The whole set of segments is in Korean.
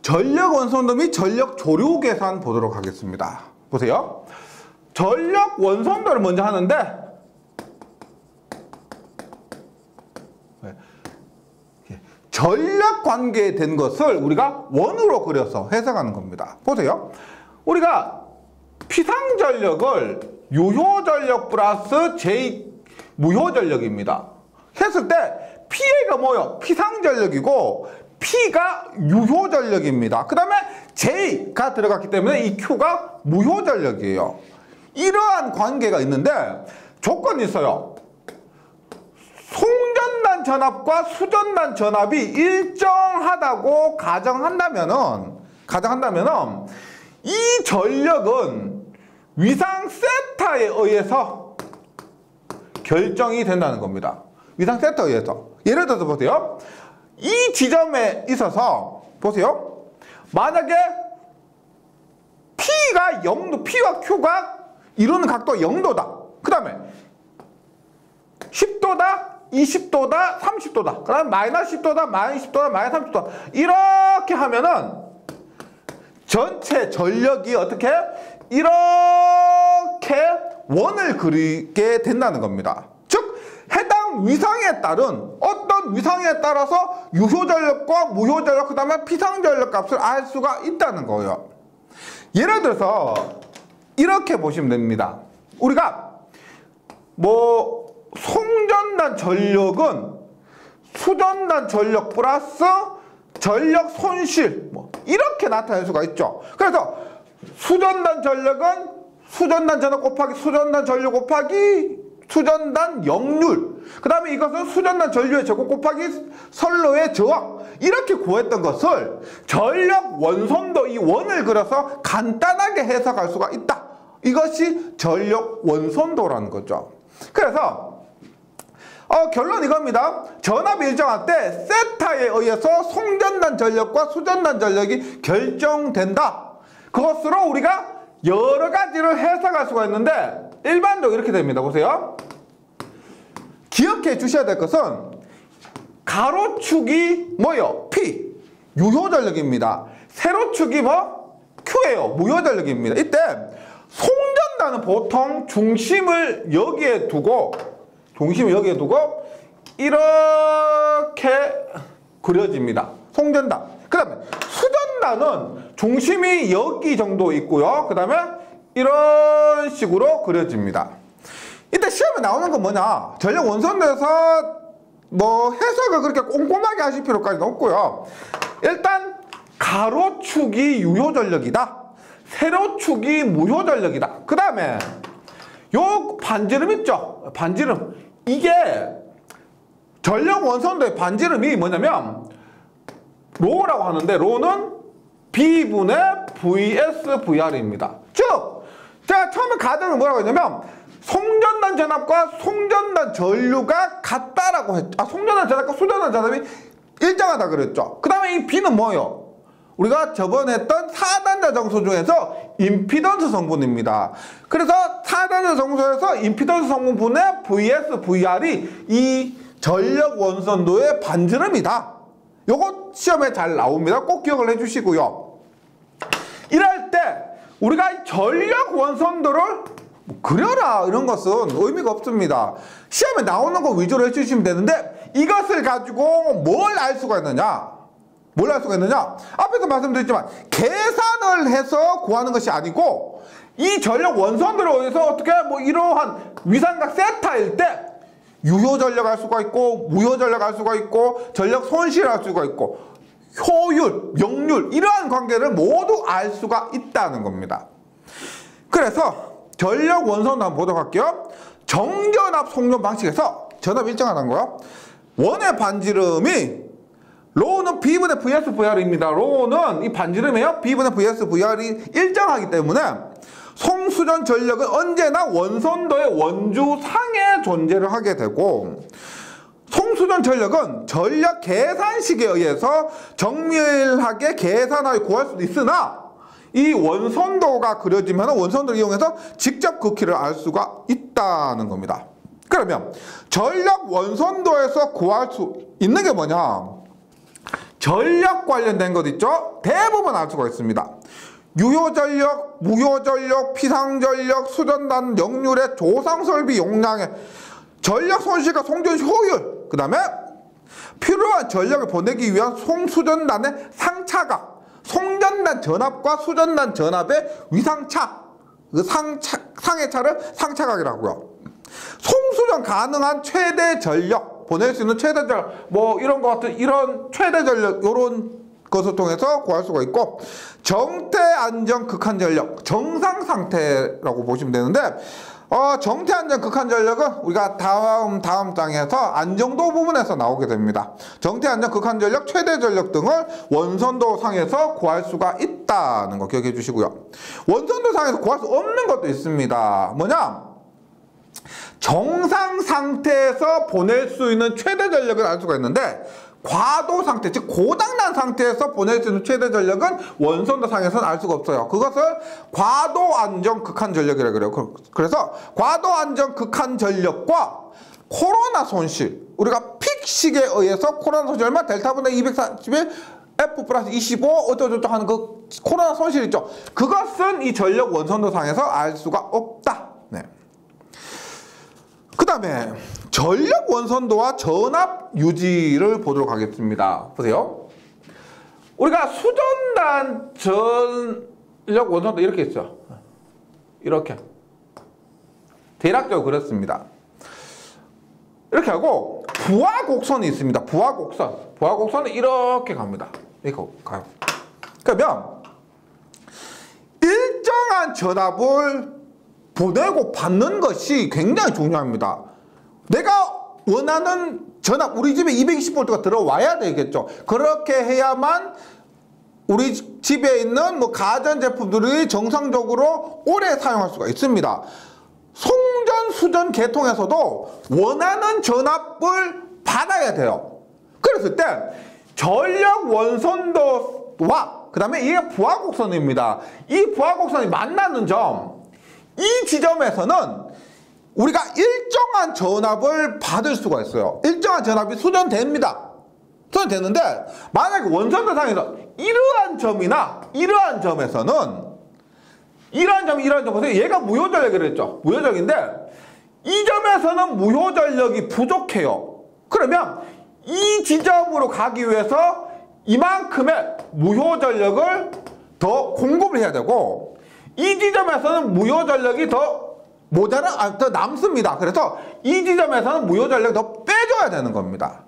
전력 원선도 및 전력 조류 계산 보도록 하겠습니다. 보세요. 전력 원선도를 먼저 하는데 전력 관계에 된 것을 우리가 원으로 그려서 해석하는 겁니다. 보세요. 우리가 피상전력을 유효전력 플러스 j 무효전력입니다. 했을 때 P가 뭐요? 피상전력이고 P가 유효전력입니다. 그 다음에 J가 들어갔기 때문에 이 Q가 무효전력이에요. 이러한 관계가 있는데 조건이 있어요. 송전단 전압과 수전단 전압이 일정하다고 가정한다면은 이 전력은 위상 세타에 의해서 결정이 된다는 겁니다. 위상 세타에 의해서. 예를 들어서 보세요. 이 지점에 있어서 보세요. 만약에 P가 0도, P와 Q가 이루는 각도가 0도다. 그 다음에 10도다, 20도다, 30도다. 그 다음에 마이너스 10도다, 마이너스 10도다, 마이너스 30도다. 이렇게 하면은 전체 전력이 어떻게? 이렇게 원을 그리게 된다는 겁니다. 즉, 해당 위상에 따른 어떤 위상에 따라서 유효전력과 무효전력, 그 다음에 피상전력 값을 알 수가 있다는 거예요. 예를 들어서 이렇게 보시면 됩니다. 우리가 송전단 전력은 수전단 전력 플러스 전력 손실 이렇게 나타낼 수가 있죠. 그래서 수전단 전력은 수전단 전압 곱하기 수전단 전류 곱하기 수전단 역률, 그 다음에 이것은 수전단 전류의 제곱 곱하기 선로의 저항, 이렇게 구했던 것을 전력 원선도 이 원을 그려서 간단하게 해석할 수가 있다. 이것이 전력 원선도라는 거죠. 그래서 결론 이겁니다. 전압이 일정할 때 세타에 의해서 송전단 전력과 수전단 전력이 결정된다. 그것으로 우리가 여러 가지를 해석할 수가 있는데 일반적으로 이렇게 됩니다. 보세요. 기억해 주셔야 될 것은 가로축이 뭐예요? P, 유효전력입니다. 세로축이 Q예요. 무효전력입니다. 이때 송전단은 보통 중심을 여기에 두고 이렇게 그려집니다. 송전단. 그 다음에 수전단은 중심이 여기 정도 있고요. 그 다음에 이런 식으로 그려집니다. 이때 시험에 나오는 건 뭐냐? 전력 원선도에서 해석을 그렇게 꼼꼼하게 하실 필요까지는 없고요. 일단 가로축이 유효전력이다. 세로축이 무효전력이다. 그 다음에 요 반지름 있죠? 반지름. 이게 전력 원선도의 반지름이 뭐냐면 로라고 하는데 로는 B분의 VS VR입니다. 즉 제가 처음에 가정을 뭐라고 했냐면 송전단 전압과 송전단 전류가 같다라고 했죠. 송전단 전압과 수전단 전압이 일정하다 그랬죠. 그 다음에 이 B는 뭐예요? 우리가 저번에 했던 4단자 정수 중에서 임피던스 성분입니다. 그래서 4단자 정수에서 임피던스 성분분의 VS, VR이 이 전력 원선도의 반지름이다. 요거 시험에 잘 나옵니다. 꼭 기억을 해주시고요. 이럴 때 우리가 전력 원선도를 그려라 이런 것은 의미가 없습니다. 시험에 나오는 거 위주로 해주시면 되는데 이것을 가지고 뭘 알 수가 있느냐? 뭘 알 수가 있느냐? 앞에서 말씀드렸지만 계산을 해서 구하는 것이 아니고 이 전력 원선도로 의해서 어떻게 이러한 위상각 세타일 때 유효전력 할 수가 있고 무효전력 할 수가 있고 전력 손실 할 수가 있고 효율, 역률 이러한 관계를 모두 알 수가 있다는 겁니다. 그래서 전력 원선도 한번 보도록 할게요. 정전압 송전 방식에서 전압이 일정하다는 거요. 원의 반지름이 로는 B분의 VS VR입니다. 로는 이 반지름이에요. B분의 VS VR이 일정하기 때문에 송수전 전력은 언제나 원선도의 원주상에 존재를 하게 되고 송수전 전력은 전력 계산식에 의해서 정밀하게 계산하여 구할 수도 있으나 이 원선도가 그려지면 원선도를 이용해서 직접 극히를 알 수가 있다는 겁니다. 그러면 전력 원선도에서 구할 수 있는 게 뭐냐? 전력 관련된 것 있죠? 대부분 알 수가 있습니다. 유효전력, 무효전력, 피상전력, 수전단 역률의 조상설비 용량의 전력 손실과 송전 효율, 그 다음에 필요한 전력을 보내기 위한 송수전단의 상차각, 송전단 전압과 수전단 전압의 위상차, 그 상의 차를 상차각이라고요. 송수전 가능한 최대 전력, 보낼 수 있는 최대 전력, 뭐 이런 것 같은 이런 최대 전력, 요런 것을 통해서 구할 수가 있고, 정태 안정 극한 전력, 정상 상태라고 보시면 되는데, 정태 안정 극한 전력은 우리가 다음 장에서 안정도 부분에서 나오게 됩니다. 정태 안정 극한 전력, 최대 전력 등을 원선도 상에서 구할 수가 있다는 거 기억해 주시고요. 원선도 상에서 구할 수 없는 것도 있습니다. 뭐냐? 정상 상태에서 보낼 수 있는 최대 전력을 알 수가 있는데, 과도 상태, 즉 고장난 상태에서 보낼 수 있는 최대 전력은 원선도 상에서는 알 수가 없어요. 그것을 과도 안정 극한 전력이라고 그래요. 그래서 과도 안정 극한 전력과 코로나 손실, 우리가 픽식에 의해서 코로나 손실 얼마? 델타분의 241 F 플러스 25 어쩌고저쩌고 하는 그 코로나 손실 있죠. 그것은 이 전력 원선도 상에서 알 수가 없다. 네. 그 다음에 전력 원선도와 전압 유지를 보도록 하겠습니다. 보세요. 우리가 수전단 전력 원선도 이렇게 있죠. 이렇게. 대략적으로 그렇습니다. 이렇게 하고 부하곡선이 있습니다. 부하곡선. 부하곡선은 이렇게 갑니다. 이렇게 가요. 그러면 일정한 전압을 보내고 받는 것이 굉장히 중요합니다. 내가 원하는 전압, 우리 집에 220V가 들어와야 되겠죠. 그렇게 해야만 우리 집에 있는 뭐 가전제품들이 정상적으로 오래 사용할 수가 있습니다. 송전, 수전 계통에서도 원하는 전압을 받아야 돼요. 그랬을 때 전력 원선도와 그 다음에 이게 부하곡선입니다. 이 부하곡선이 만나는 점, 이 지점에서는 우리가 일정한 전압을 받을 수가 있어요. 일정한 전압이 수전됩니다. 수전되는데 만약에 원선도상에서 이러한 점이나 이러한 점에서는 이러한 점에서 얘가 무효전력이라고 했죠. 무효전력인데 이 점에서는 무효전력이 부족해요. 그러면 이 지점으로 가기 위해서 이만큼의 무효전력을 더 공급을 해야 되고, 이 지점에서는 무효전력이 더 더 남습니다. 그래서 이 지점에서는 무효전력을 더 빼줘야 되는 겁니다.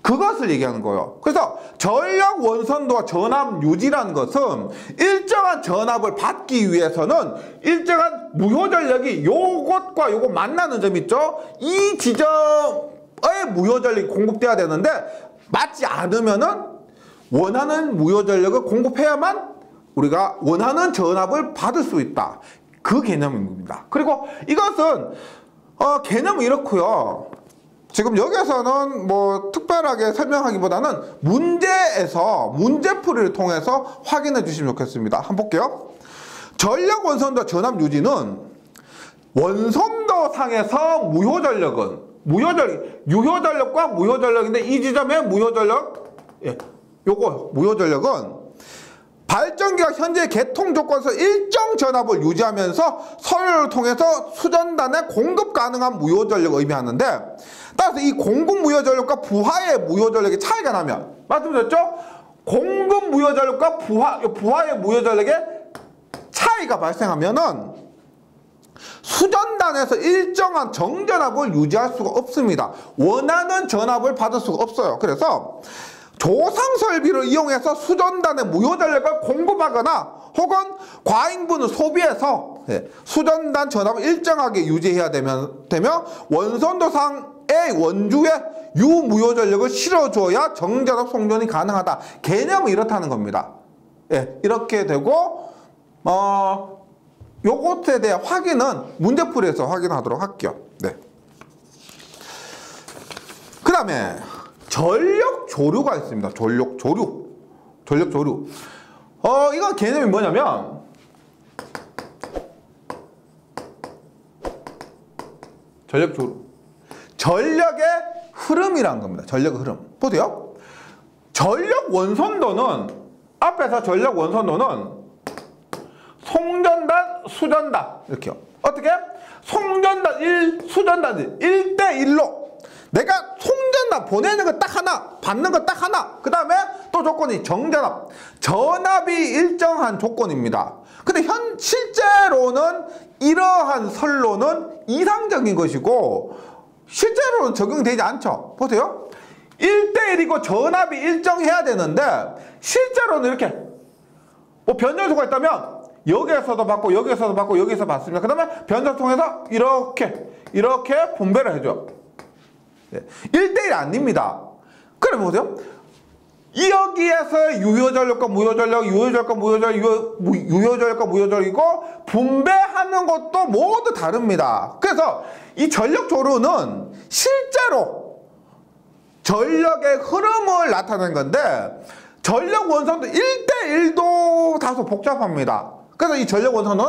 그것을 얘기하는 거예요. 그래서 전력 원선도와 전압 유지라는 것은 일정한 전압을 받기 위해서는 일정한 무효전력이 요것과 요것 만나는 점 있죠? 이 지점에 무효전력이 공급돼야 되는데 맞지 않으면은 원하는 무효전력을 공급해야만 우리가 원하는 전압을 받을 수 있다. 그 개념입니다. 그리고 이것은 개념은 이렇고요. 지금 여기서는 뭐 특별하게 설명하기보다는 문제에서 문제풀이를 통해서 확인해 주시면 좋겠습니다. 한번 볼게요. 전력 원선도 전압 유지는 원선도 상에서 무효전력은 유효전력과 무효전력인데 이 지점의 무효전력, 요거 무효전력은 발전기가 현재 개통 조건에서 일정 전압을 유지하면서 서류를 통해서 수전단에 공급 가능한 무효전력을 의미하는데, 따라서 이 공급 무효전력과 부하의 무효전력의 차이가 나면, 말씀드렸죠? 공급 무효전력과 부하의 무효전력의 차이가 발생하면은 수전단에서 일정한 정전압을 유지할 수가 없습니다. 원하는 전압을 받을 수가 없어요. 그래서 조상 설비를 이용해서 수전단에 무효전력을 공급하거나 혹은 과잉분을 소비해서 수전단 전압을 일정하게 유지해야 되며 원선도상의 원주에 유무효전력을 실어줘야 정전압 송전이 가능하다. 개념은 이렇다는 겁니다. 이렇게 되고 요것에 대한 확인은 문제풀이에서 확인하도록 할게요. 그 다음에 전력 조류가 있습니다. 전력 조류. 이건 개념이 뭐냐면, 전력 조류. 전력의 흐름이라는 겁니다. 전력의 흐름. 보세요. 전력 원선도는 앞에서 전력 원선도는 송전단, 수전단 이렇게요. 어떻게? 송전단 1, 수전단 1, 1대1로 내가 송전단 보내는 거 딱 하나, 받는 거 딱 하나. 그 다음에 또 조건이 정전압. 전압이 일정한 조건입니다. 근데 실제로는 이러한 선로는 이상적인 것이고 실제로는 적용되지 않죠. 보세요. 1대1이고 전압이 일정해야 되는데 실제로는 이렇게 뭐 변전소가 있다면 여기에서도 받고 여기에서도 받고 여기서 받습니다. 그 다음에 변전소 통해서 이렇게 분배를 해줘. 1대1 아닙니다. 그래 보세요. 여기에서 유효전력과 무효전력, 유효전력과 무효전력, 유효전력과 무효전력이고 분배하는 것도 모두 다릅니다. 그래서 이 전력조류는 실제로 전력의 흐름을 나타내는 건데 전력 원선도 1대1도 다소 복잡합니다. 그래서 이 전력 원선은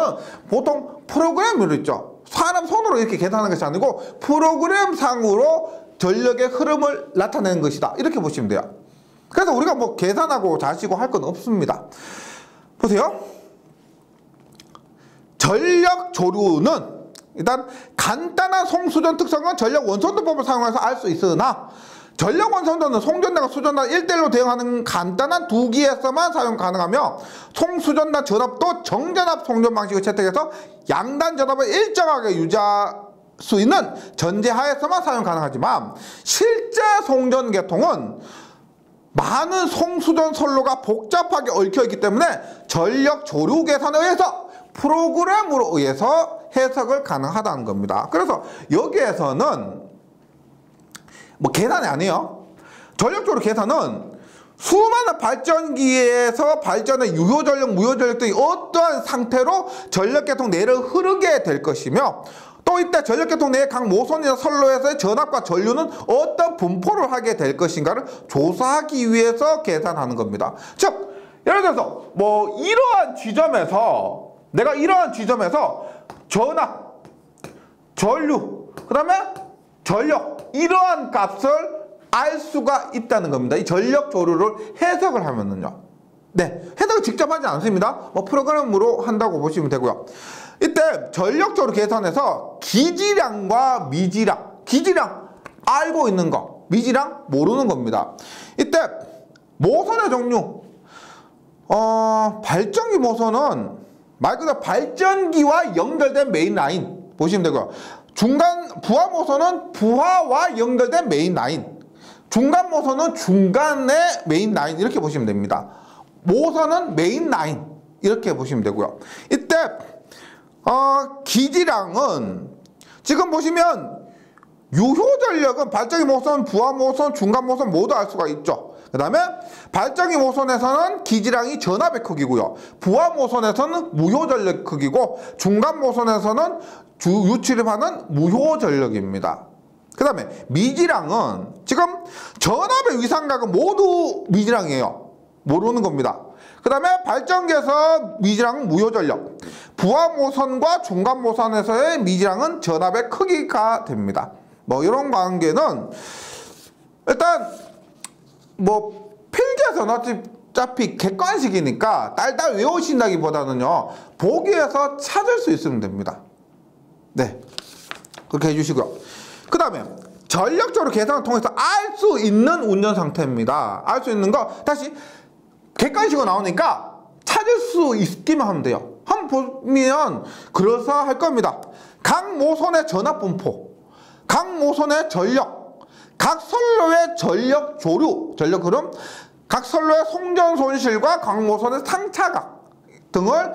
보통 프로그램으로 있죠. 사람 손으로 이렇게 계산하는 것이 아니고 프로그램상으로 전력의 흐름을 나타내는 것이다. 이렇게 보시면 돼요. 그래서 우리가 뭐 계산하고 자시고 할 건 없습니다. 보세요. 전력 조류는 일단 간단한 송수전 특성은 전력 원선도법을 사용해서 알 수 있으나 전력 원선도는 송전단과 수전단 1대1로 대응하는 간단한 두 기에서만 사용 가능하며 송수전단 전압도 정전압 송전 방식을 채택해서 양단 전압을 일정하게 유지할 수 있는 전제하에서만 사용 가능하지만 실제 송전 계통은 많은 송수전 선로가 복잡하게 얽혀있기 때문에 전력 조류 계산에 의해서 프로그램으로 의해서 해석을 가능하다는 겁니다. 그래서 여기에서는 뭐 계산이 아니에요. 전력 조류 계산은 수많은 발전기에서 발전의 유효전력, 무효전력 등이 어떠한 상태로 전력계통 내를 흐르게 될 것이며 또 이때 전력계통 내의 각 모선이나 선로에서의 전압과 전류는 어떤 분포를 하게 될 것인가를 조사하기 위해서 계산하는 겁니다. 즉 예를 들어서 뭐 이러한 지점에서 내가 이러한 지점에서 전압, 전류, 그 다음에 전력 이러한 값을 알 수가 있다는 겁니다. 이 전력 조류를 해석을 하면은요. 네, 해석을 직접 하지 않습니다. 뭐 프로그램으로 한다고 보시면 되고요. 이때 전력 조류 계산에서 기지량과 미지량, 기지량 알고 있는 거, 미지량 모르는 겁니다. 이때 모선의 종류, 발전기 모선은 말 그대로 발전기와 연결된 메인 라인 보시면 되고요. 중간 부하 모선은 부하와 연결된 메인 라인, 중간 모선은 중간의 메인 라인 이렇게 보시면 됩니다. 모선은 메인 라인 이렇게 보시면 되고요. 이때 기지량은 지금 보시면 유효전력은 발전기 모선, 부하 모선, 중간 모선 모두 알 수가 있죠. 그 다음에 발전기 모선에서는 기지량이 전압의 크기고요. 부하 모선에서는 무효전력 크기고 중간 모선에서는 유출입하는 무효전력입니다. 그 다음에 미지량은 지금 전압의 위상각은 모두 미지량이에요. 모르는 겁니다. 그 다음에 발전기에서 미지량은 무효전력, 부하 모선과 중간 모선에서의 미지량은 전압의 크기가 됩니다. 뭐 이런 관계는 일단 뭐 필기에서는 어차피 객관식이니까 딸딸 외우신다기보다는요 보기에서 찾을 수 있으면 됩니다. 네, 그렇게 해주시고요. 그 다음에 전력적으로 계산을 통해서 알 수 있는 운전 상태입니다. 알 수 있는 거 다시 객관식으로 나오니까 찾을 수 있기만 하면 돼요. 한번 보면 그럴싸할 겁니다. 각 모선의 전압 분포, 각 모선의 전력, 각 선로의 전력 조류, 전력 흐름, 각 선로의 송전 손실과 각 모선의 상차각 등을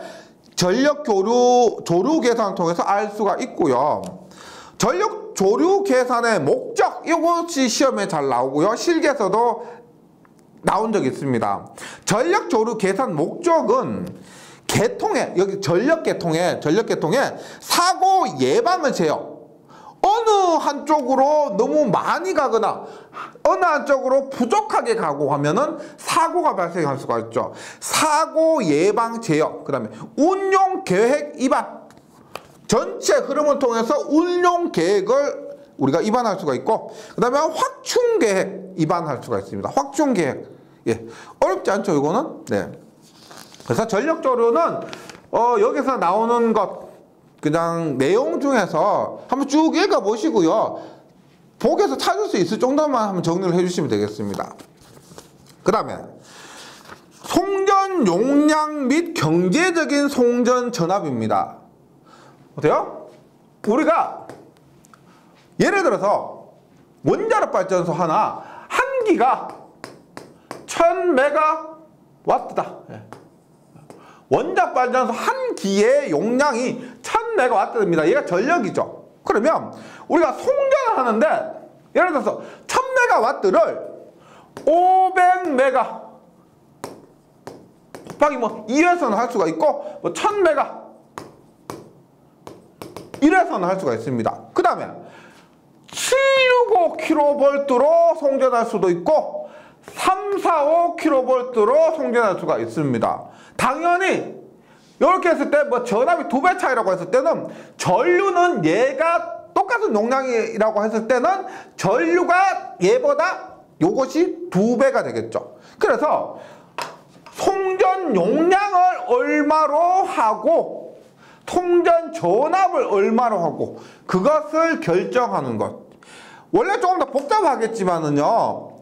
전력 조류 계산을 통해서 알 수가 있고요. 전력 조류 계산의 목적, 이것이 시험에 잘 나오고요. 실기에서도 나온 적이 있습니다. 전력 조류 계산 목적은 여기 전력 계통의 사고 예방을 제어. 어느 한쪽으로 너무 많이 가거나 어느 한쪽으로 부족하게 가고 하면은 사고가 발생할 수가 있죠. 사고 예방 제어. 그다음에 운용 계획 입안. 전체 흐름을 통해서 운용 계획을 우리가 입안할 수가 있고, 그 다음에 확충 계획 입안할 수가 있습니다. 확충 계획 예, 어렵지 않죠, 이거는? 네. 그래서 전력조류는 여기서 나오는 것 그냥 내용 중에서 한번 쭉 읽어보시고요. 보기에서 찾을 수 있을 정도만 한번 정리를 해주시면 되겠습니다. 그 다음에 송전 용량 및 경제적인 송전 전압입니다. 어때요? 우리가 예를 들어서 원자력 발전소 하나 한 기가 1000메가와트다. 원자력 발전소 한 기의 용량이 1000메가와트입니다. 얘가 전력이죠. 그러면 우리가 송전을 하는데 예를 들어서 1000메가와트를 500메가 곱하기 뭐 2에서는 할 수가 있고 뭐 1000메가 1에서는 할 수가 있습니다. 그 다음에 765kV로 송전할 수도 있고 345kV로 송전할 수가 있습니다. 당연히 이렇게 했을 때 뭐 전압이 2배 차이라고 했을 때는 전류는 얘가 똑같은 용량이라고 했을 때는 전류가 얘보다 요것이 2배가 되겠죠. 그래서 송전 용량을 얼마로 하고 송전 전압을 얼마로 하고 그것을 결정하는 것. 원래 조금 더 복잡하겠지만은요.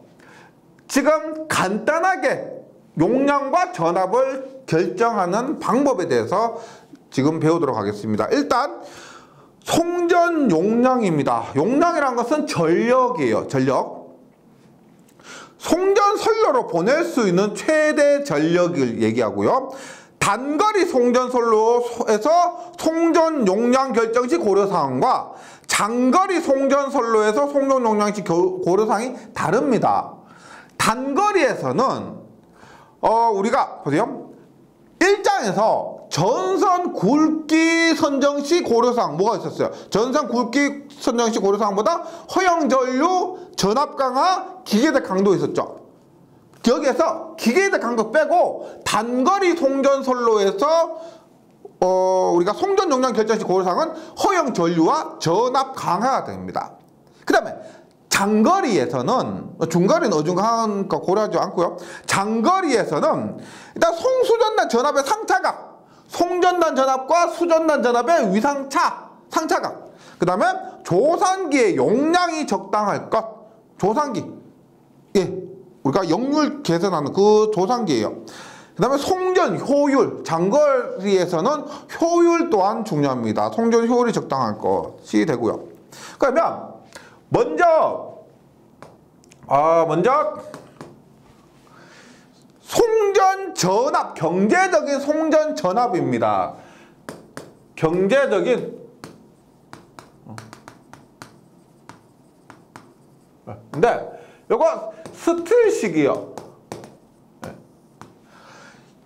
지금 간단하게 용량과 전압을 결정하는 방법에 대해서 지금 배우도록 하겠습니다. 일단 송전 용량입니다. 용량이란 것은 전력이에요. 전력. 송전 선로로 보낼 수 있는 최대 전력을 얘기하고요. 단거리 송전 선로에서 송전 용량 결정 시 고려사항과 장거리 송전 선로에서 송전 용량 시 고려사항이 다릅니다. 단거리에서는 우리가 보세요. 1장에서 전선 굵기 선정 시 고려사항 뭐가 있었어요? 전선 굵기 선정 시 고려사항보다 허용 전류, 전압 강화, 기계대 강도 있었죠. 여기에서 기계대 강도 빼고 단거리 송전 선로에서 우리가 송전 용량 결정 시 고려사항은 허용 전류와 전압 강화가 됩니다. 그 다음에 장거리에서는 중거리는 어중간한 거 고려하지 않고요. 장거리에서는 일단 송수전단 전압의 상차각, 송전단 전압과 수전단 전압의 위상차, 상차각. 그 다음에 조산기의 용량이 적당할 것. 조산기. 예, 우리가 역률 계산하는 그 조산기예요. 그 다음에 송전 효율. 장거리에서는 효율 또한 중요합니다. 송전 효율이 적당할 것이 되고요. 그러면 먼저 송전 전압, 경제적인 송전 전압입니다. 경제적인 근데 요거 스틸식이요.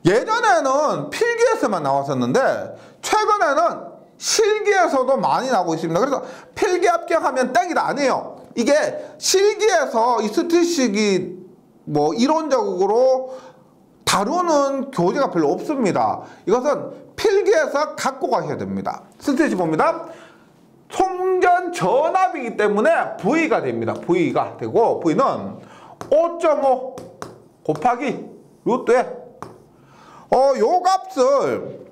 예전에는 필기에서만 나왔었는데 최근에는 실기에서도 많이 나오고 있습니다. 그래서 필기 합격하면 땡이다 아니에요. 이게 실기에서 이 스틸식이 뭐 이론적으로 다루는 교재가 별로 없습니다. 이것은 필기에서 갖고 가셔야 됩니다. 스틸식 봅니다. 송전 전압이기 때문에 V가 됩니다. V가 되고 V는 5.5 곱하기 루트에 요 값을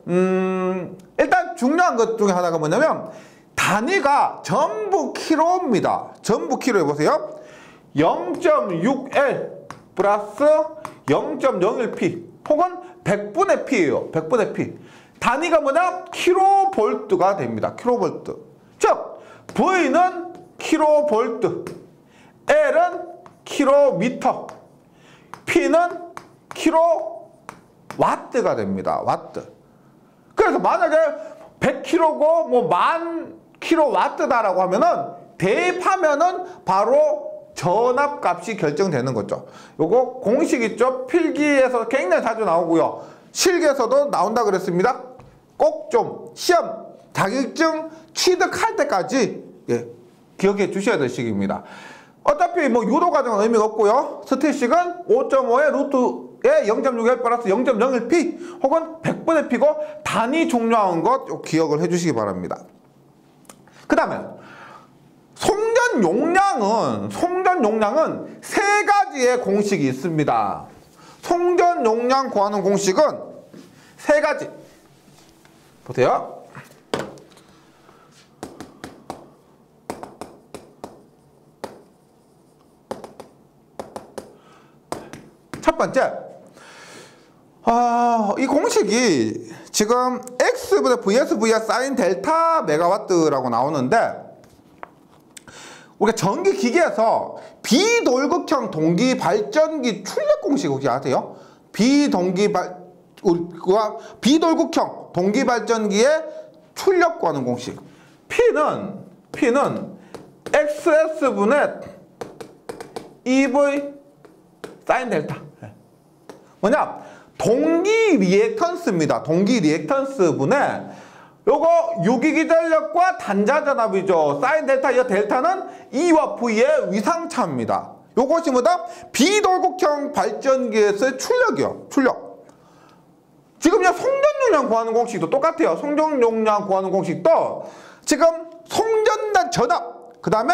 일단 중요한 것 중에 하나가 뭐냐면 단위가 전부 킬로입니다. 전부 킬로 해보세요. 0.6L 플러스 0.01P 혹은 100분의 P예요. 100분의 P. 단위가 뭐냐? 킬로볼트가 됩니다. 킬로볼트. 즉 V는 킬로볼트, L은 킬로미터, P는 킬로와트가 됩니다. 와트. 그래서 만약에 100kg고 뭐 10,000kW다라고 하면은 대입하면은 바로 전압 값이 결정되는 거죠. 요거 공식 있죠? 필기에서 굉장히 자주 나오고요. 실기에서도 나온다 그랬습니다. 꼭 좀 시험, 자격증 취득할 때까지 기억해 주셔야 될 시기입니다. 어차피 뭐 유도 과정은 의미가 없고요. 스틸식은 5.5의 루트에 0.6L 플러스 0.01P 혹은 100분의 P고 단위 중요한 것 기억을 해주시기 바랍니다. 그 다음에 송전 용량은 세 가지의 공식이 있습니다. 송전 용량 구하는 공식은 세 가지. 보세요. 첫 번째, 이 공식이 지금 X분의 VS V야 사인 델타 메가와트라고 나오는데, 우리가 전기기기에서 비돌극형 동기발전기 출력 공식 혹시 아세요? 비돌극형 동기발전기의 출력 구하는 공식. P는 XS분의 EV 사인 델타. 뭐냐? 동기 리액턴스입니다. 동기 리액턴스 분의 요거 유기기전력과 단자전압이죠. 사인 델타, 이 델타는 E와 V의 위상차입니다. 요것이 뭐다? 비돌극형 발전기에서의 출력이요. 출력. 지금요 송전용량 구하는 공식도 똑같아요. 송전용량 구하는 공식도 지금 송전단 전압, 그 다음에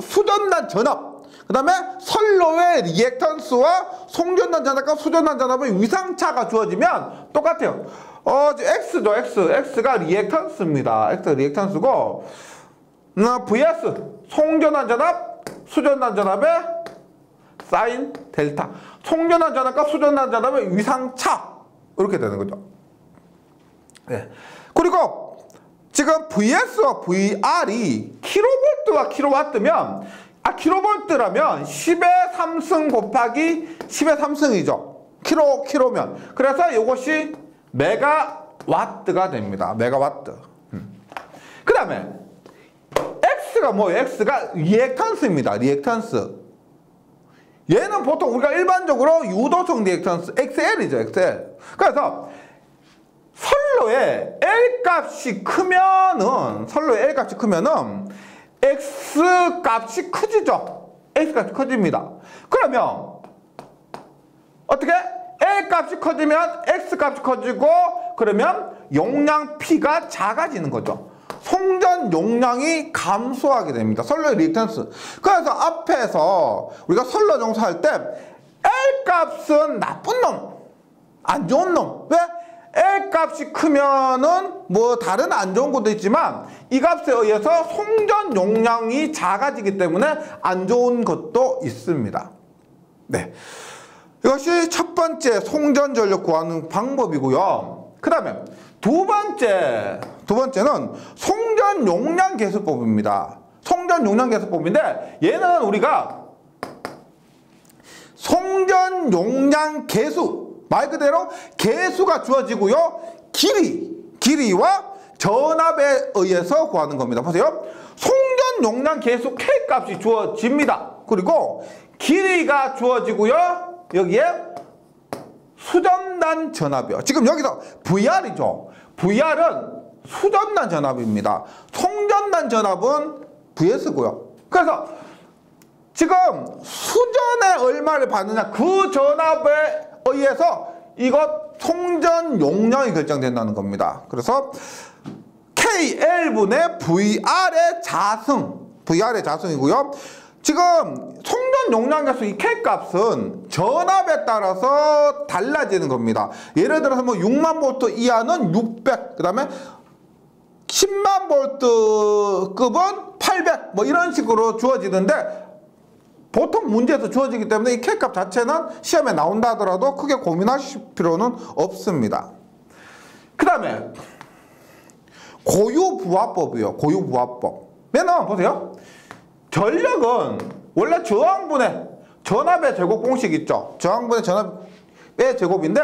수전단 전압, 그 다음에 선로의 리액턴스와 송전단 전압과 수전단 전압의 위상차가 주어지면 똑같아요. X죠, X가 리액턴스입니다. X가 리액턴스고, VS, 송전단 전압, 수전단 전압의 사인 델타. 송전단 전압과 수전단 전압의 위상차. 이렇게 되는 거죠. 네. 그리고 지금 VS와 VR이 킬로볼트와 킬로와트면, 킬로볼트라면 10의 3승 곱하기 10의 3승이죠. 킬로면. 그래서 이것이 메가와트가 됩니다. 메가와트. 그 다음에 X가 뭐예요? X가 리액턴스입니다. 리액턴스. 얘는 보통 우리가 일반적으로 유도성 리액턴스 XL이죠. XL. 그래서 선로의 L 값이 크면은 X 값이 커지죠. X 값이 커집니다. 그러면 어떻게? L 값이 커지면 X 값이 커지고, 그러면 용량 P가 작아지는 거죠. 송전 용량이 감소하게 됩니다. 선로의 리액턴스. 그래서 앞에서 우리가 선로 정수할 때 L 값은 나쁜 놈, 안 좋은 놈. 왜? L 값이 크면은 뭐 다른 안 좋은 것도 있지만 이 값에 의해서 송전 용량이 작아지기 때문에 안 좋은 것도 있습니다. 네. 이것이 첫 번째 송전 전력 구하는 방법이고요. 그 다음에 두 번째는 송전 용량 계수법입니다. 송전 용량 계수법인데, 얘는 우리가 송전 용량 계수, 말 그대로 계수가 주어지고요. 길이와 전압에 의해서 구하는 겁니다. 보세요. 송전 용량 계수 K 값이 주어집니다. 그리고 길이가 주어지고요. 여기에 수전단 전압이요. 지금 여기서 VR이죠. VR은 수전단 전압입니다. 송전단 전압은 VS고요. 그래서 지금 수전에 얼마를 받느냐, 그 전압에 의해서 이것 송전 용량이 결정된다는 겁니다. 그래서 KL분의 VR의 자승이고요. 지금 송전 용량 계수 이 K 값은 전압에 따라서 달라지는 겁니다. 예를 들어서 뭐 6만 볼트 이하는 600, 그 다음에 10만 볼트 급은 800, 뭐 이런 식으로 주어지는데, 보통 문제에서 주어지기 때문에 이 K 값 자체는 시험에 나온다 하더라도 크게 고민하실 필요는 없습니다. 그 다음에 고유부하법이요. 고유부하법. 맨 앞에 보세요. 전력은 원래 저항분의 전압의 제곱 공식 있죠. 저항분의 전압의 제곱인데,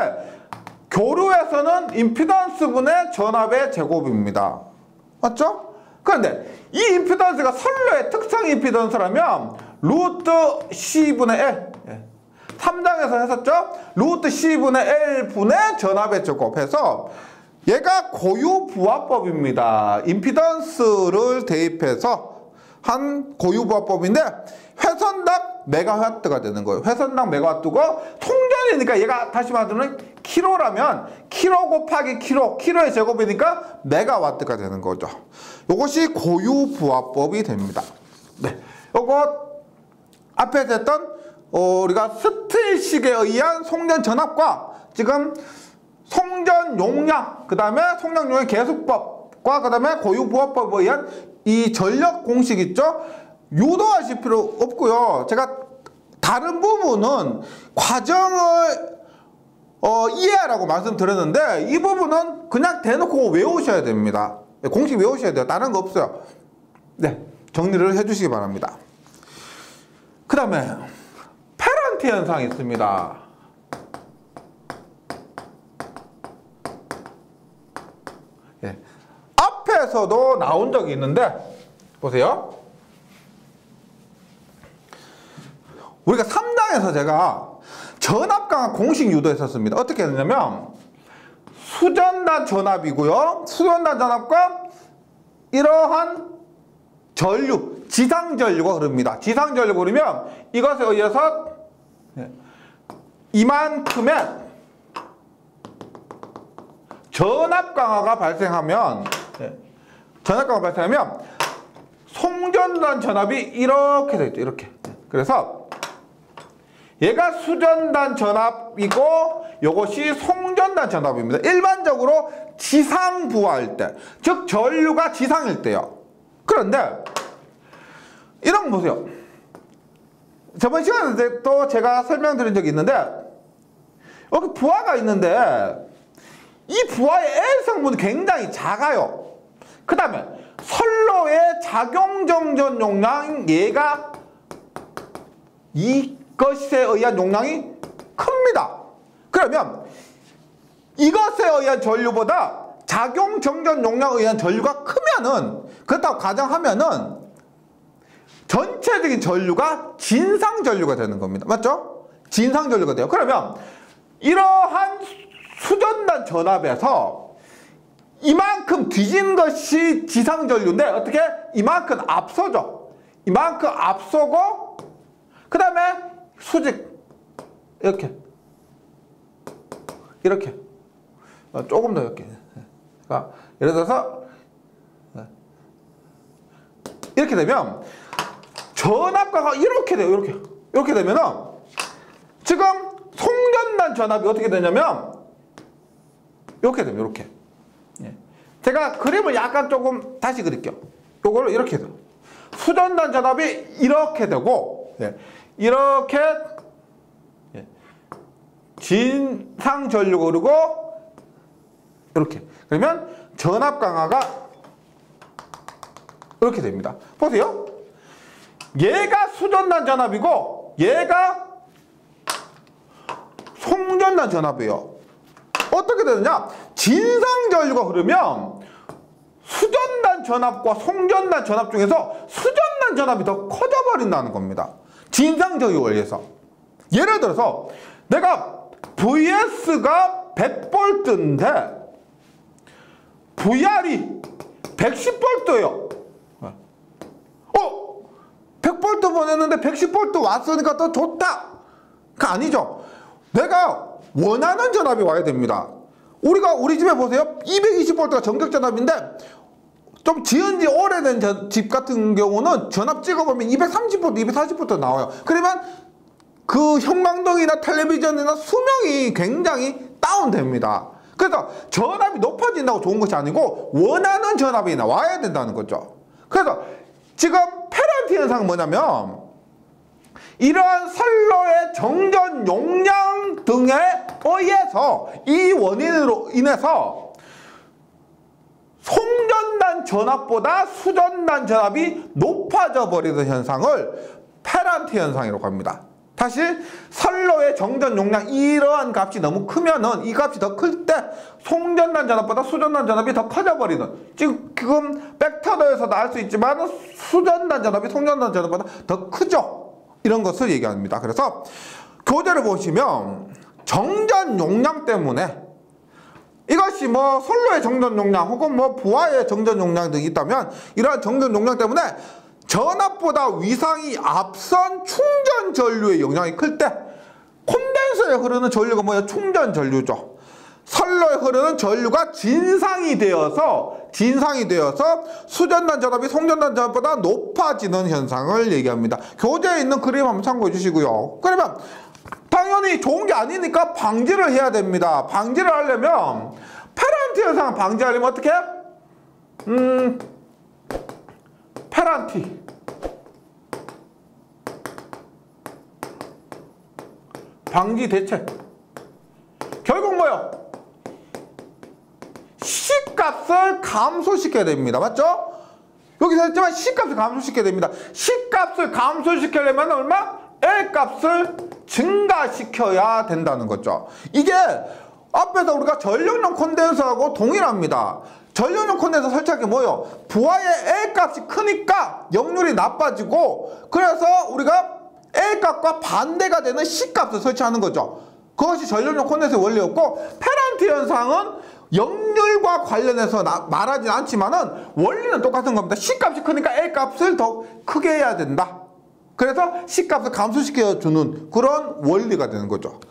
교류에서는 임피던스분의 전압의 제곱입니다. 맞죠? 그런데 이 임피던스가 선로의 특성 임피던스라면 루트 C분의 L, 3장에서 했었죠? 루트 C분의 L분의 전압의 제곱 해서 얘가 고유부하법입니다. 임피던스를 대입해서 한 고유부하법인데, 회선당 메가와트가 되는 거예요. 회선당 메가와트고, 송전이니까 얘가 다시 말하면 킬로라면 킬로 곱하기 킬로의 제곱이니까 메가와트가 되는 거죠. 이것이 고유부하법이 됩니다. 네, 요거 앞에서 했던 우리가 스틸식에 의한 송전 전압과 지금 송전 용량, 그 다음에 송전 용량 계수법과 그 다음에 고유부하법에 의한 이 전력 공식 있죠? 유도하실 필요 없고요. 제가 다른 부분은 과정을 이해하라고 말씀드렸는데 이 부분은 그냥 대놓고 외우셔야 됩니다. 공식 외우셔야 돼요. 다른 거 없어요. 네, 정리를 해주시기 바랍니다. 그 다음에 페란티 현상이 있습니다. 예, 앞에서도 나온 적이 있는데 보세요. 우리가 3장에서 제가 전압 강압 공식 유도했었습니다. 어떻게 했냐면 수전단 전압이고요. 수전단 전압과 이러한 전류, 지상 전류가 흐릅니다. 지상 전류가 흐르면 이것에 의해서 이만큼의 전압 강화가 발생하면 송전단 전압이 이렇게 되죠. 이렇게. 그래서 얘가 수전단 전압이고 이것이 송전단 전압입니다. 일반적으로 지상 부하일 때, 즉 전류가 지상일 때요. 그런데 이런 거 보세요. 저번 시간에 또 제가 설명드린 적이 있는데 여기 부하가 있는데 이 부하의 L 성분이 굉장히 작아요. 그 다음에 선로의 작용정전 용량 얘가 이것에 의한 용량이 큽니다. 그러면 이것에 의한 전류보다 작용정전 용량에 의한 전류가 크면은, 그렇다고 가정하면은 전체적인 전류가 진상전류가 되는 겁니다. 맞죠? 진상전류가 돼요. 그러면 이러한 수전단 전압에서 이만큼 뒤진 것이 지상전류인데 어떻게? 이만큼 앞서죠. 이만큼 앞서고 그 다음에 수직 이렇게 조금 더 이렇게. 그러니까 예를 들어서 이렇게 되면 전압가가 이렇게 돼요. 이렇게 되면은 지금 송전단 전압이 어떻게 되냐면 이렇게 됩니다. 이렇게. 제가 그림을 약간 조금 다시 그릴게요. 요거를 이렇게 돼요. 수전단 전압이 이렇게 되고 이렇게 진상 전류가 흐르고 이렇게. 그러면 전압 강화가 이렇게 됩니다. 보세요. 얘가 수전단 전압이고 얘가 송전단 전압이에요. 어떻게 되느냐? 진상 전류가 흐르면 수전단 전압과 송전단 전압 중에서 수전단 전압이 더 커져버린다는 겁니다. 진상 전류에 의해서. 예를 들어서 내가 VS가 100V인데 VR이 110V예요. 100V 보냈는데 110V 왔으니까 더 좋다. 그거 아니죠. 내가 원하는 전압이 와야 됩니다. 우리 집에 보세요. 220V가 전격 전압인데 좀 지은 지 오래된 집 같은 경우는 전압 찍어보면 230V, 240V 나와요. 그러면 그 형광등이나 텔레비전이나 수명이 굉장히 다운됩니다. 그래서 전압이 높아진다고 좋은 것이 아니고 원하는 전압이 나와야 된다는 거죠. 그래서 지금 페란티 현상은 뭐냐면 이러한 선로의 정전 용량 등에 의해서 이 원인으로 인해서 송전단 전압보다 수전단 전압이 높아져 버리는 현상을 페란티 현상이라고 합니다. 다시 선로의 정전 용량 이러한 값이 너무 크면은 이 값이 더 클 때 송전단 전압보다 수전단 전압이 더 커져 버리는, 지금 벡터도에서도 알 수 있지만 수전단 전압이 송전단 전압보다 더 크죠. 이런 것을 얘기합니다. 그래서 교재를 보시면 정전 용량 때문에 이것이 뭐 선로의 정전 용량 혹은 뭐 부하의 정전 용량 등이 있다면 이러한 정전 용량 때문에 전압보다 위상이 앞선 충전 전류의 영향이 클 때 콘덴서에 흐르는 전류가 뭐예요? 충전 전류죠. 선로에 흐르는 전류가 진상이 되어서 수전단 전압이 송전단 전압보다 높아지는 현상을 얘기합니다. 교재에 있는 그림 한번 참고해 주시고요. 그러면 당연히 좋은 게 아니니까 방지를 해야 됩니다. 방지를 하려면 페란티 현상을 방지하려면 어떻게? 페란티 방지 대책. 결국 뭐요? C값을 감소시켜야 됩니다. 맞죠? 여기서 했지만 C값을 감소시켜야 됩니다. C값을 감소시키려면 얼마? L값을 증가시켜야 된다는 거죠. 이게 앞에서 우리가 전력용 콘덴서하고 동일합니다. 전력용 콘덴서 설치할 게 뭐예요? 부하의 L값이 크니까 역률이 나빠지고, 그래서 우리가 L값과 반대가 되는 C값을 설치하는 거죠. 그것이 전력용 콘덴서의 원리였고, 페란티 현상은 역률과 관련해서 말하진 않지만은 원리는 똑같은 겁니다. C값이 크니까 L값을 더 크게 해야 된다. 그래서 C값을 감소시켜주는 그런 원리가 되는 거죠.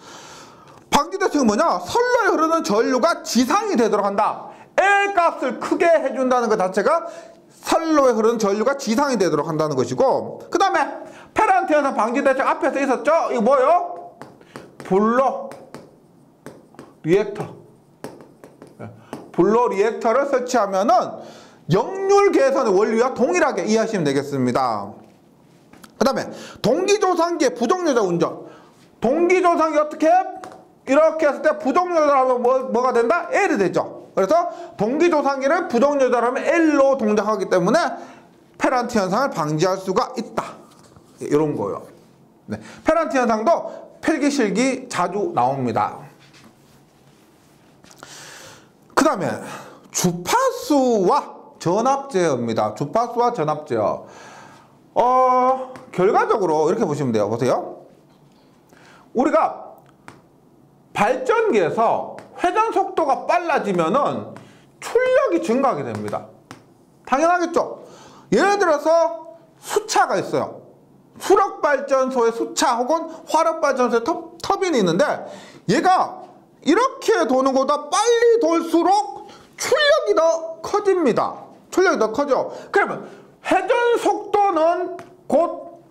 방지 대책은 뭐냐? 선로에 흐르는 전류가 지상이 되도록 한다. L값을 크게 해준다는 것 자체가 선로에 흐르는 전류가 지상이 되도록 한다는 것이고, 그 다음에 페란티 현상 방지 대책 앞에서 있었죠? 이거 뭐예요? 블로 리액터. 블로 리액터를 설치하면은 역률 개선의 원리와 동일하게 이해하시면 되겠습니다. 그 다음에 동기조상기의 부정여자 운전. 동기조상기 어떻게? 이렇게 했을 때 부정여자라면 뭐가 된다? L이 되죠. 그래서 동기조상기를 부정여자라면 L로 동작하기 때문에 페란티 현상을 방지할 수가 있다. 이런 거예요. 네. 페란티 현상도 필기실기 자주 나옵니다. 그 다음에 주파수와 전압제어입니다. 주파수와 전압제어. 결과적으로 이렇게 보시면 돼요. 보세요. 우리가 발전기에서 회전 속도가 빨라지면은 출력이 증가하게 됩니다. 당연하겠죠? 예를 들어서 수차가 있어요. 수력발전소의 수차 혹은 화력발전소의 터빈이 있는데, 얘가 이렇게 도는 것보다 빨리 돌수록 출력이 더 커집니다. 출력이 더 커져. 그러면 회전 속도는 곧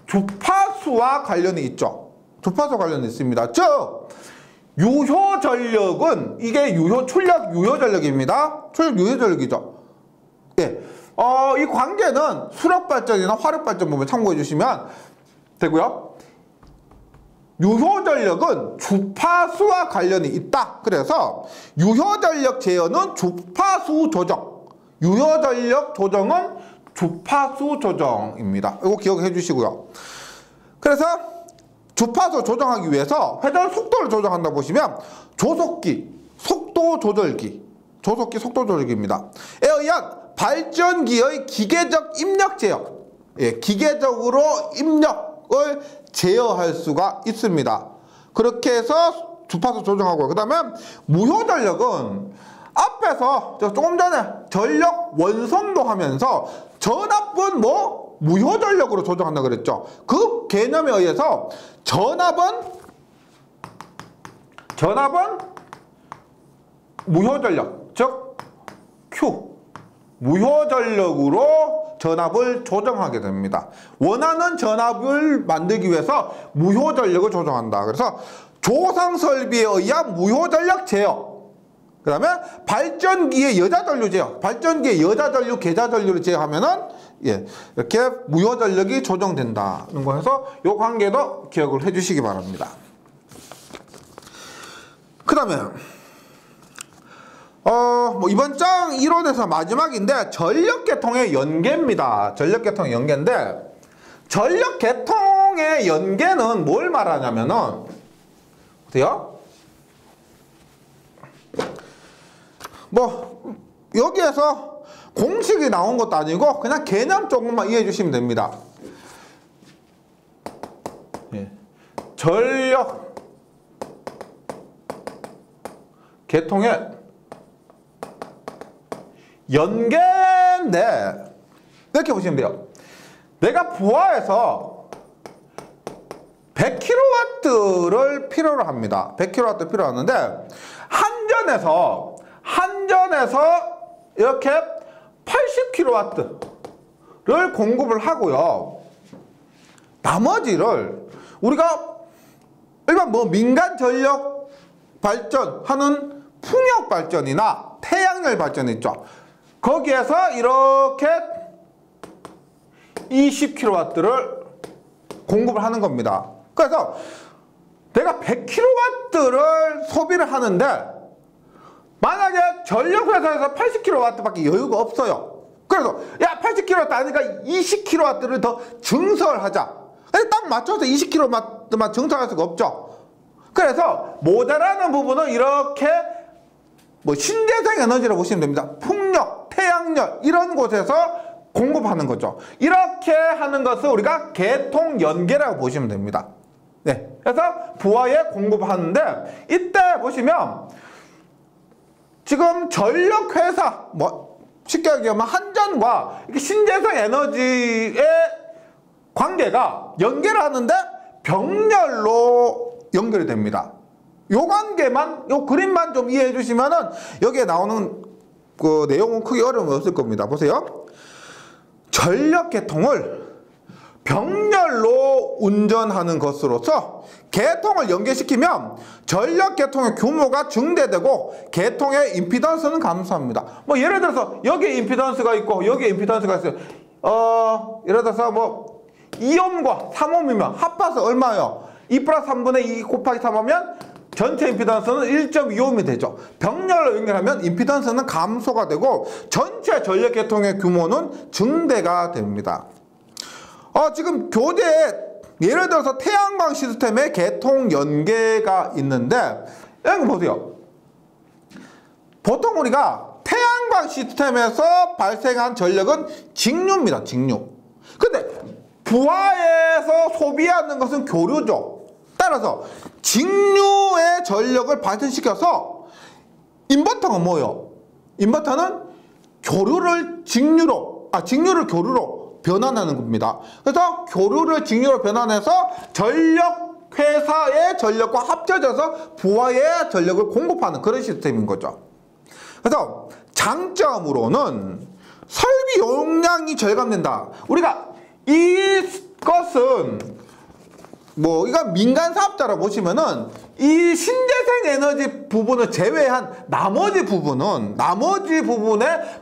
주파수와 관련이 있죠. 주파수와 관련이 있습니다. 즉 유효 전력은 이게 출력 유효 전력입니다. 출력 유효 전력이죠. 예. 이 관계는 수력 발전이나 화력 발전 부분 참고해 주시면 되고요. 유효 전력은 주파수와 관련이 있다. 그래서 유효 전력 제어는 주파수 조정. 유효 전력 조정은 주파수 조정입니다. 이거 기억해 주시고요. 그래서 주파수 조정하기 위해서 회전 속도를 조정한다 보시면 조속기, 속도 조절기입니다. 에 의한 발전기의 기계적 입력 제어. 예, 기계적으로 입력을 제어할 수가 있습니다. 그렇게 해서 주파수 조정하고요. 그 다음에 무효 전력은 앞에서 조금 전에 전력 원성도 하면서 전압은 무효 전력으로 조정한다 그랬죠. 그 개념에 의해서 전압은 무효 전력, 즉 Q 무효 전력으로 전압을 조정하게 됩니다. 원하는 전압을 만들기 위해서 무효 전력을 조정한다. 그래서 조상 설비에 의한 무효 전력 제어. 그 다음에 발전기의 여자 전류 제어. 발전기의 여자 전류, 계자 전류를 제어하면은 이렇게 무효 전력이 조정된다는 거에서 이 관계도 기억을 해주시기 바랍니다. 그 다음에 이번 장 이론에서 마지막인데 전력계통의 연계입니다. 전력계통의 연계인데, 전력계통의 연계는 뭘 말하냐면은 어때요? 여기에서 공식이 나온 것도 아니고 그냥 개념 조금만 이해해 주시면 됩니다. 전력 계통의 연계인데 이렇게 보시면 돼요. 내가 부하에서 100kW 100kW를 필요로 합니다. 100kW 필요하는데 한전에서 이렇게 80kW를 공급을 하고요. 나머지를 우리가 일반 민간 전력 발전하는 풍력 발전이나 태양열 발전 있죠. 거기에서 이렇게 20kW를 공급을 하는 겁니다. 그래서 내가 100kW를 소비를 하는데 만약에 전력회사에서 80kW밖에 여유가 없어요. 그래서 야 80kW 아니니까 20kW를 더 증설하자. 딱 맞춰서 20kW만 증설할 수가 없죠. 그래서 모자라는 부분은 이렇게 신재생 에너지라고 보시면 됩니다. 풍력, 태양열 이런 곳에서 공급하는 거죠. 이렇게 하는 것을 우리가 계통연계라고 보시면 됩니다. 네, 그래서 부하에 공급하는데 이때 보시면 지금 전력회사 쉽게 얘기하면 한전과 신재생 에너지의 관계가 연계를 하는데 병렬로 연결이 됩니다. 요 관계만, 요 그림만 좀 이해해 주시면은 여기에 나오는 그 내용은 크게 어려움이 없을 겁니다. 보세요. 전력 계통을 병렬로 운전하는 것으로서 계통을 연계시키면 전력 계통의 규모가 증대되고 계통의 임피던스는 감소합니다. 예를 들어서 여기에 임피던스가 있고 여기에 임피던스가 있어요. 예를 들어서 2옴과 3옴이면 합해서 얼마예요? 2 플러스 3분의 2 곱하기 3하면 전체 임피던스는 1.25옴이 되죠. 병렬로 연결하면 임피던스는 감소가 되고 전체 전력 계통의 규모는 증대가 됩니다. 지금 교재에 예를 들어서 태양광 시스템의 계통 연계가 있는데 여기 보세요. 보통 우리가 태양광 시스템에서 발생한 전력은 직류입니다. 직류. 근데 부하에서 소비하는 것은 교류죠. 따라서 직류의 전력을 발전시켜서 인버터가 뭐예요? 인버터는 교류를 직류로 교류로 변환하는 겁니다. 그래서 교류를 직류로 변환해서 전력회사의 전력과 합쳐져서 부하의 전력을 공급하는 그런 시스템인 거죠. 그래서 장점으로는 설비 용량이 절감된다. 우리가 이것은 이거 민간 사업자라 보시면은 이 신재생 에너지 부분을 제외한 나머지 부분의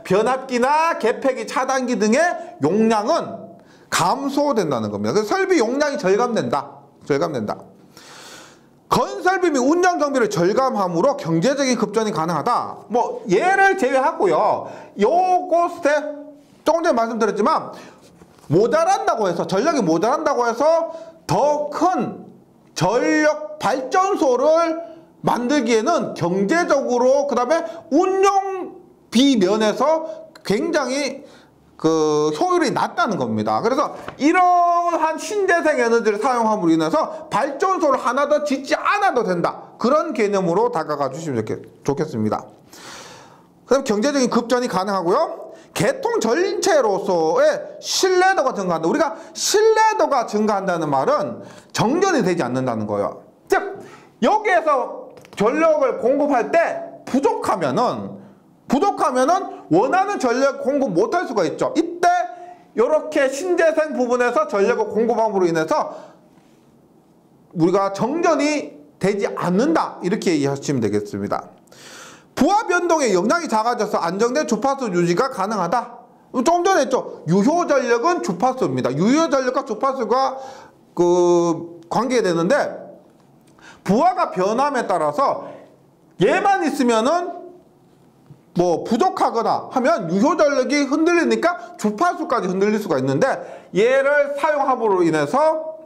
변압기나 개폐기, 차단기 등의 용량은 감소된다는 겁니다. 그래서 설비 용량이 절감된다. 건설비 및 운영 경비를 절감함으로 경제적인 급전이 가능하다. 얘를 제외하고요. 요것에 조금 전에 말씀드렸지만 전력이 모자란다고 해서 더 큰 전력 발전소를 만들기에는 경제적으로 그다음에 운용비 면에서 굉장히 효율이 낮다는 겁니다. 그래서 이러한 신재생 에너지를 사용함으로 인해서 발전소를 하나 더 짓지 않아도 된다. 그런 개념으로 다가가 주시면 좋겠습니다. 그다음 경제적인 급전이 가능하고요. 계통 전체로서의 신뢰도가 증가한다. 우리가 신뢰도가 증가한다는 말은 정전이 되지 않는다는 거예요. 즉 여기에서 전력을 공급할 때 부족하면은 원하는 전력 공급 못할 수가 있죠. 이때 이렇게 신재생 부분에서 전력을 공급함으로 인해서 우리가 정전이 되지 않는다. 이렇게 이해하시면 되겠습니다. 부하 변동에 영향이 작아져서 안정된 주파수 유지가 가능하다. 조금 전에 했죠. 유효 전력은 주파수입니다. 유효 전력과 주파수가 관계되는데 부하가 변함에 따라서 얘만 있으면은 부족하거나 하면 유효 전력이 흔들리니까 주파수까지 흔들릴 수가 있는데 얘를 사용함으로 인해서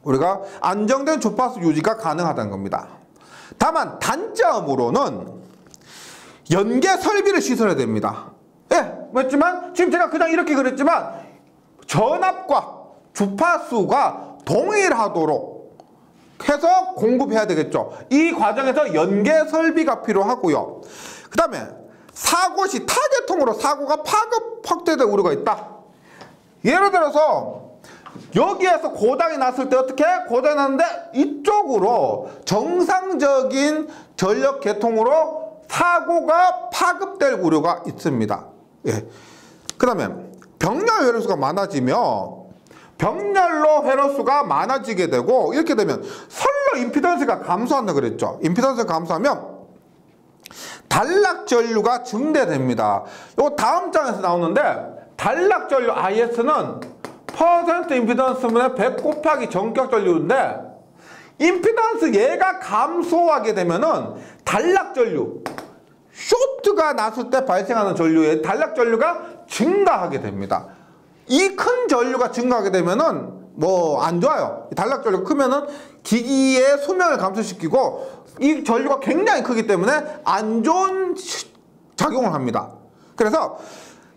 우리가 안정된 주파수 유지가 가능하다는 겁니다. 다만 단점으로는 연계 설비를 시설해야 됩니다. 맞지만 지금 제가 그냥 이렇게 그랬지만 전압과 주파수가 동일하도록 해서 공급해야 되겠죠. 이 과정에서 연계 설비가 필요하고요. 그 다음에 사고 시 타겟통으로 사고가 파급 확대될 우려가 있다. 예를 들어서 여기에서 고장이 났을 때 어떻게? 고장이 났는데 이쪽으로 정상적인 전력 계통으로 사고가 파급될 우려가 있습니다. 예. 그 다음에 병렬 회로수가 많아지면 병렬로 회로수가 많아지게 되고, 이렇게 되면 선로 임피던스가 감소한다 그랬죠. 임피던스가 감소하면 단락 전류가 증대됩니다. 이거 다음 장에서 나오는데, 단락 전류 IS는 퍼센트 임피던스분의 100 곱하기 전격 전류인데, 임피던스 얘가 감소하게 되면은 단락 전류, 쇼트가 났을 때 발생하는 전류의 단락 전류가 증가하게 됩니다. 이 큰 전류가 증가하게 되면은 뭐 안 좋아요. 단락 전류가 크면은 기기의 수명을 감소시키고, 이 전류가 굉장히 크기 때문에 안 좋은 작용을 합니다. 그래서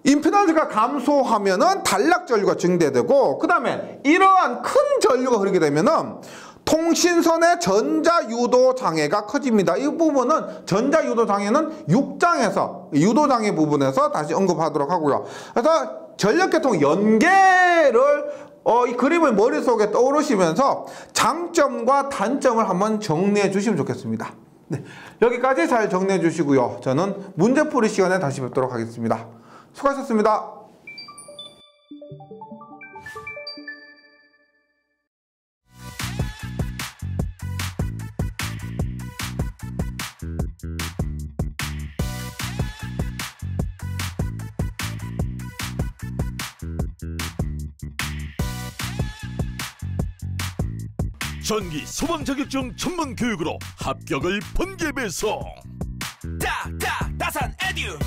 임피던스가 감소하면은 단락 전류가 증대되고, 그 다음에 이러한 큰 전류가 흐르게 되면은 통신선의 전자유도 장애가 커집니다. 이 부분은 전자유도 장애는 6장에서 유도장애 부분에서 다시 언급하도록 하고요. 그래서 전력계통 연계를 이 그림을 머릿속에 떠오르시면서 장점과 단점을 한번 정리해 주시면 좋겠습니다. 네, 여기까지 잘 정리해 주시고요. 저는 문제풀이 시간에 다시 뵙도록 하겠습니다. 수고하셨습니다. 전기 소방 자격증 전문 교육으로 합격을 번개 배송. 다산 에듀.